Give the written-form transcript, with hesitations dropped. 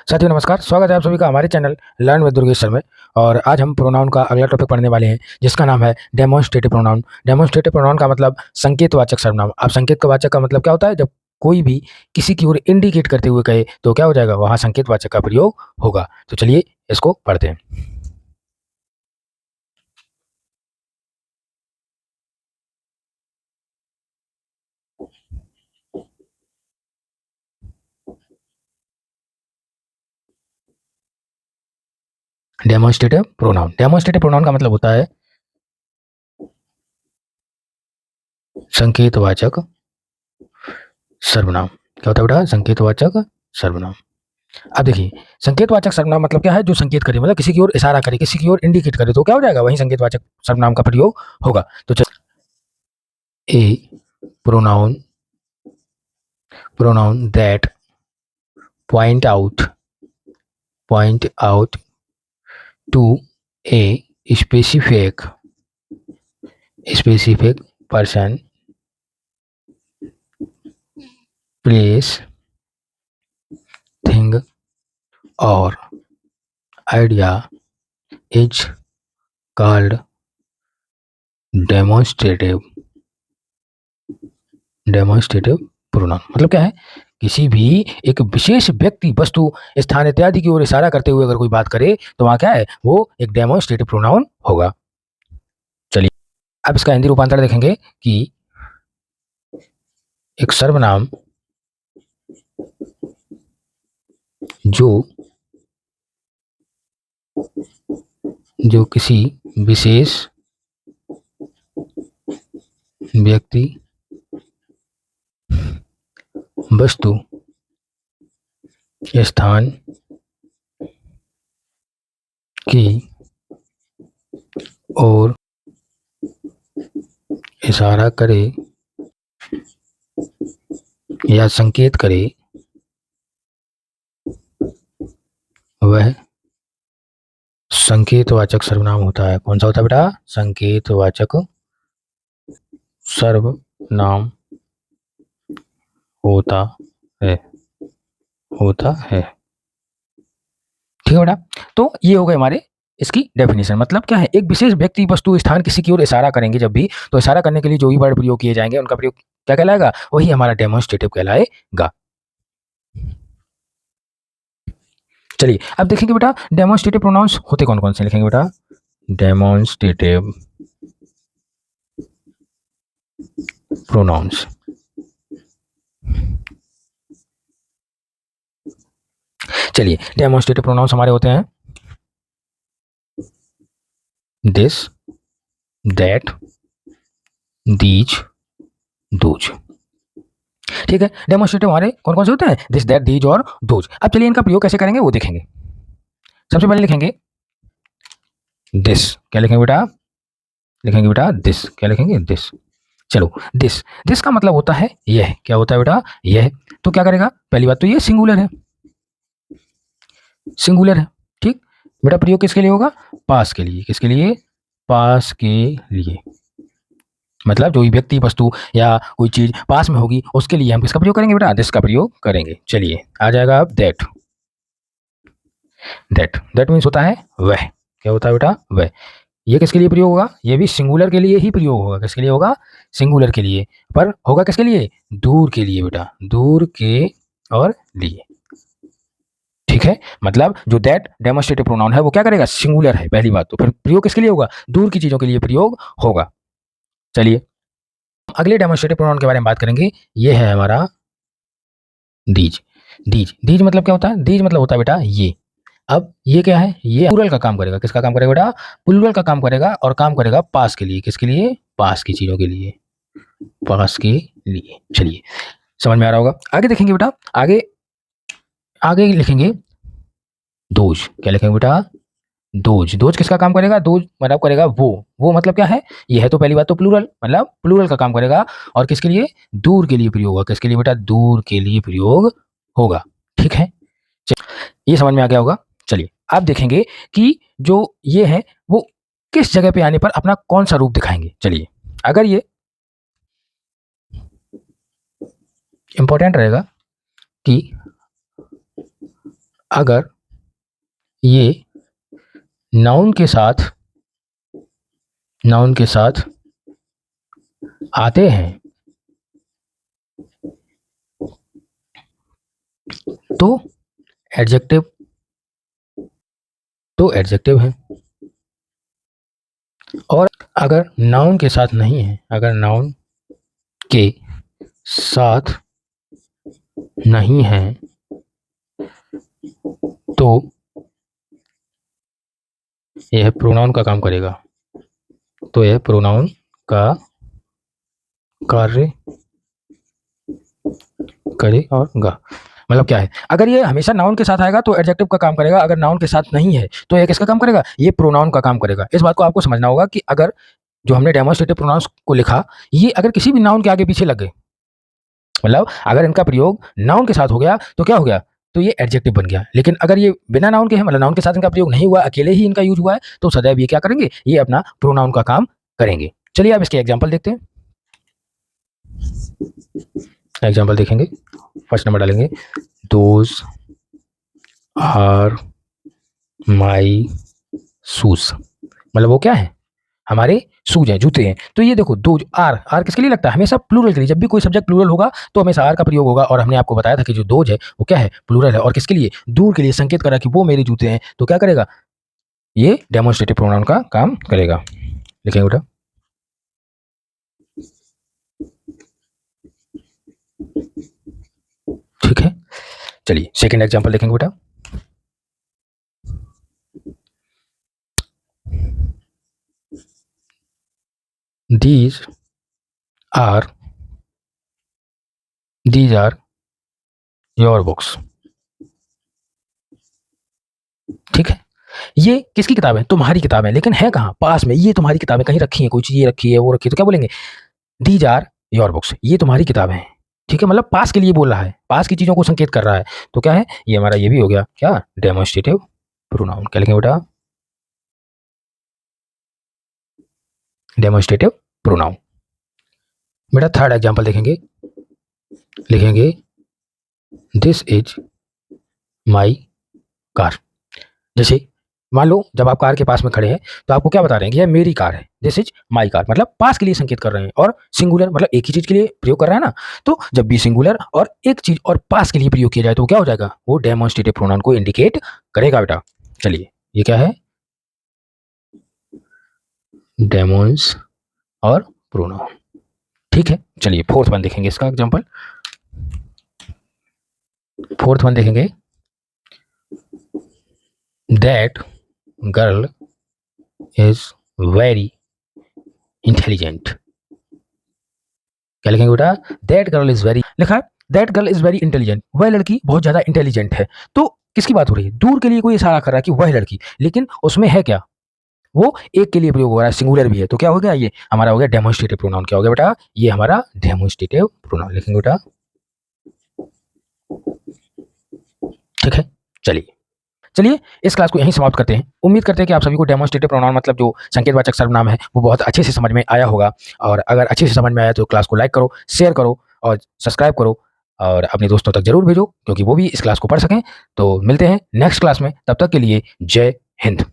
साथियों नमस्कार, स्वागत है आप सभी का हमारे channel learn with Durgesh sir में। और आज हम प्रोनाउन का अगला टॉपिक पढ़ने वाले हैं, जिसका नाम है डेमोन्स्ट्रेटिव प्रोनाउन। डेमोन्स्ट्रेटिव प्रोनाउन का मतलब संकेतवाचक सर्वनाम। अब संकेतवाचक का मतलब क्या होता है? जब कोई भी किसी की ओर इंडिकेट करते हुए कहे तो क्या हो जाएगा? वहाँ संकेतवाचक का प्रयोग होगा। तो चलिए इसको पढ़ते हैं। Demonstrative pronoun. डेमोन्स्ट्रेटिव प्रोनाउन का मतलब होता है संकेतवाचक सर्वनाम। क्या होता है बेटा? संकेतवाचक सर्वनाम। अब देखिए, संकेतवाचक सर्वनाम मतलब क्या है? जो संकेत करे, मतलब किसी की ओर इशारा करे, किसी की ओर इंडिकेट करे, तो क्या हो जाएगा? वही संकेतवाचक सर्वनाम का प्रयोग होगा। तो ए pronoun that point out to a specific person, place, thing or idea is called demonstrative pronoun. मतलब क्या है? किसी भी एक विशेष व्यक्ति, वस्तु, स्थान इत्यादि की ओर इशारा करते हुए अगर कोई बात करे तो वहां क्या है? वो एक डेमोन्स्ट्रेटिव प्रोनाउन होगा। चलिए अब इसका हिंदी रूपांतर देखेंगे कि एक सर्वनाम जो किसी विशेष व्यक्ति, वस्तु, स्थान की ओर इशारा करे या संकेत करे, वह संकेतवाचक सर्वनाम होता है। कौन सा होता है बेटा? संकेतवाचक सर्वनाम होता है। ठीक है बेटा। तो ये हो गए हमारे इसकी डेफिनेशन। मतलब क्या है? एक विशेष व्यक्ति, वस्तु, स्थान, किसी की ओर इशारा करेंगे जब भी, तो इशारा करने के लिए जो भी वर्ड प्रयोग किए जाएंगे उनका प्रयोग क्या कहलाएगा? वही हमारा डेमोन्स्ट्रेटिव कहलाएगा। चलिए अब देखेंगे बेटा डेमोन्स्ट्रेटिव प्रोनाउंस होते कौन कौन से, लिखेंगे बेटा डेमोन्स्ट्रेटिव प्रोनाउंस। चलिए डेमोन्स्ट्रेटिव प्रोनाउंस हमारे होते हैं दिस, दैट, दीज, दोज। ठीक है, डेमोन्स्ट्रेटिव हमारे कौन कौन से होते हैं? दिस, दैट, दीज और दोज। अब चलिए इनका प्रयोग कैसे करेंगे वो देखेंगे। सबसे पहले लिखेंगे दिस। क्या लिखेंगे बेटा? लिखेंगे बेटा दिस। क्या लिखेंगे? दिस। चलो दिस, दिस का मतलब होता है यह। क्या होता है बेटा? यह। तो क्या करेगा? पहली बात तो ये सिंगुलर है, सिंगुलर है। ठीक बेटा, प्रयोग किसके लिए होगा? पास के लिए। किसके लिए? पास के लिए। मतलब जो भी व्यक्ति, वस्तु या कोई चीज पास में होगी उसके लिए हम किसका प्रयोग करेंगे बेटा? दिस का प्रयोग करेंगे। चलिए आ जाएगा अब दैट। दैट मीन्स होता है वह। क्या होता है बेटा? वह। ये किसके लिए प्रयोग होगा? ये भी सिंगुलर के लिए ही प्रयोग होगा। किसके लिए होगा? सिंगुलर के लिए। पर होगा किसके लिए? दूर के लिए बेटा, दूर के और लिए। ठीक है, मतलब जो दैट डेमोन्स्ट्रेटिव प्रोनाउन है वो क्या करेगा? सिंगुलर है पहली बात तो, फिर प्रयोग किसके लिए होगा? दूर की चीजों के लिए प्रयोग होगा। चलिए अगले डेमोन्स्ट्रेटिव प्रोनाउन के बारे में बात करेंगे। ये है हमारा दीज। दीज मतलब क्या होता है? दीज मतलब होता है बेटा ये। अब ये क्या है? ये प्लूरल का काम करेगा। किसका काम करेगा बेटा? प्लूरल का काम करेगा, और काम करेगा पास के लिए। किसके लिए? पास की चीजों के लिए, पास के लिए। चलिए समझ में आ रहा होगा। आगे देखेंगे बेटा, आगे आगे लिखेंगे दोज। क्या लिखेंगे बेटा? दोज। दोज किसका काम करेगा? दोज मतलब करेगा वो मतलब क्या है? ये है तो पहली बात तो प्लूरल, मतलब प्लूरल का काम करेगा, और किसके लिए? दूर के लिए प्रयोग होगा। किसके लिए बेटा? दूर के लिए प्रयोग होगा। ठीक है, ये समझ में आ गया होगा। चलिए आप देखेंगे कि जो ये है वो किस जगह पे आने पर अपना कौन सा रूप दिखाएंगे। चलिए अगर ये इंपॉर्टेंट रहेगा कि अगर ये नाउन के साथ आते हैं तो एडजेक्टिव है, और अगर नाउन के साथ नहीं है, अगर नाउन के साथ नहीं है तो यह प्रोनाउन का काम करेगा, तो यह प्रोनाउन का कार्य करेगा। मतलब क्या है, अगर ये हमेशा नाउन के साथ आएगा तो एडजेक्टिव का काम करेगा, अगर नाउन के साथ नहीं है तो ये किसका काम करेगा, ये प्रोनाउन का काम करेगा। इस बात को आपको समझना होगा कि अगर जो हमने डेमोन्स्ट्रेटिव प्रोनाउंस को लिखा, ये अगर किसी भी नाउन के आगे पीछे लग गए, मतलब अगर इनका प्रयोग नाउन के साथ हो गया तो क्या हो गया, तो ये एडजेक्टिव बन गया। लेकिन अगर ये बिना नाउन के है, मतलब नाउन के साथ इनका प्रयोग नहीं हुआ, अकेले ही इनका यूज हुआ है, तो सदैव ये क्या करेंगे, ये अपना प्रोनाउन का काम करेंगे। चलिए अब इसके एग्जाम्पल देखते हैं। एग्जाम्पल देखेंगे, फर्स्ट नंबर डालेंगे, दोज आर माई शूज, मतलब वो क्या है, हमारे शूज हैं, जूते हैं। तो ये देखो, दो आर किसके लिए लगता है, हमेशा प्लूरल के लिए। जब भी कोई सब्जेक्ट प्लूरल होगा तो हमेशा आर का प्रयोग होगा, और हमने आपको बताया था कि जो दोज है वो क्या है, प्लूरल है, और किसके लिए, दूर के लिए संकेत करा कि वो मेरे जूते हैं। तो क्या करेगा, ये डेमोन्स्ट्रेटिव प्रोनाउन का काम करेगा। लिखेंगे बेटा, ठीक है। चलिए सेकेंड एग्जाम्पल देखेंगे बेटा, दीज आर योर बुक्स, ठीक है। ये किसकी किताब है, तुम्हारी किताब है, लेकिन है कहाँ, पास में। ये तुम्हारी किताबें कहीं रखी है, कोई चीज ये रखी है, वो रखी है, तो क्या बोलेंगे, दीज आर योर बुक्स, ये तुम्हारी किताबें हैं, ठीक है। मतलब पास के लिए बोल रहा है, पास की चीजों को संकेत कर रहा है। तो क्या है, ये हमारा ये भी हो गया क्या, डेमोन्स्ट्रेटिव प्रोनाउन। क्या लिखेंगे बेटा, डेमोन्स्ट्रेटिव प्रोनाउन। बेटा थर्ड एग्जांपल देखेंगे, लिखेंगे दिस इज माई कार। जैसे मान लो जब आप कार के पास में खड़े हैं तो आपको क्या बता रहे हैं कि यह मेरी कार है, दिस इज माई कार, मतलब पास के लिए संकेत कर रहे हैं, और सिंगुलर मतलब एक ही चीज के लिए प्रयोग कर रहा है ना। तो जब भी सिंगुलर और एक चीज और पास के लिए प्रयोग किया जाए तो क्या हो जाएगा, वो डेमोन्स्ट्रेटिव प्रोनाउन को इंडिकेट करेगा बेटा। चलिए ये क्या है, डेमोन्स और प्रोनाउन, ठीक है। चलिए फोर्थ वन देखेंगे इसका एग्जांपल, फोर्थ वन देखेंगे, that girl is very intelligent. क्या लिखेंगे बेटा, दैट गर्ल इज वेरी, लिखा है that girl is very intelligent, वह लड़की बहुत ज्यादा इंटेलिजेंट है। तो किसकी बात हो रही है, दूर के लिए कोई इशारा कर रहा है कि वह लड़की, लेकिन उसमें है क्या, वो एक के लिए प्रयोग हो रहा है, सिंगुलर भी है। तो क्या हो गया, ये हमारा हो गया डेमोन्स्ट्रेटिव प्रोनाउन। क्या हो गया बेटा, ये हमारा डेमोन्स्ट्रेटिव प्रोनाउन। लिखेंगे बेटा, ठीक है। चलिए चलिए इस क्लास को यहीं समाप्त करते हैं। उम्मीद करते हैं कि आप सभी को डेमोन्स्ट्रेटिव प्रोनाउन मतलब जो संकेतवाचक सर्वनाम है वो बहुत अच्छे से समझ में आया होगा। और अगर अच्छे से समझ में आया तो क्लास को लाइक करो, शेयर करो और सब्सक्राइब करो, और अपने दोस्तों तक जरूर भेजो क्योंकि वो भी इस क्लास को पढ़ सकें। तो मिलते हैं नेक्स्ट क्लास में, तब तक के लिए जय हिंद।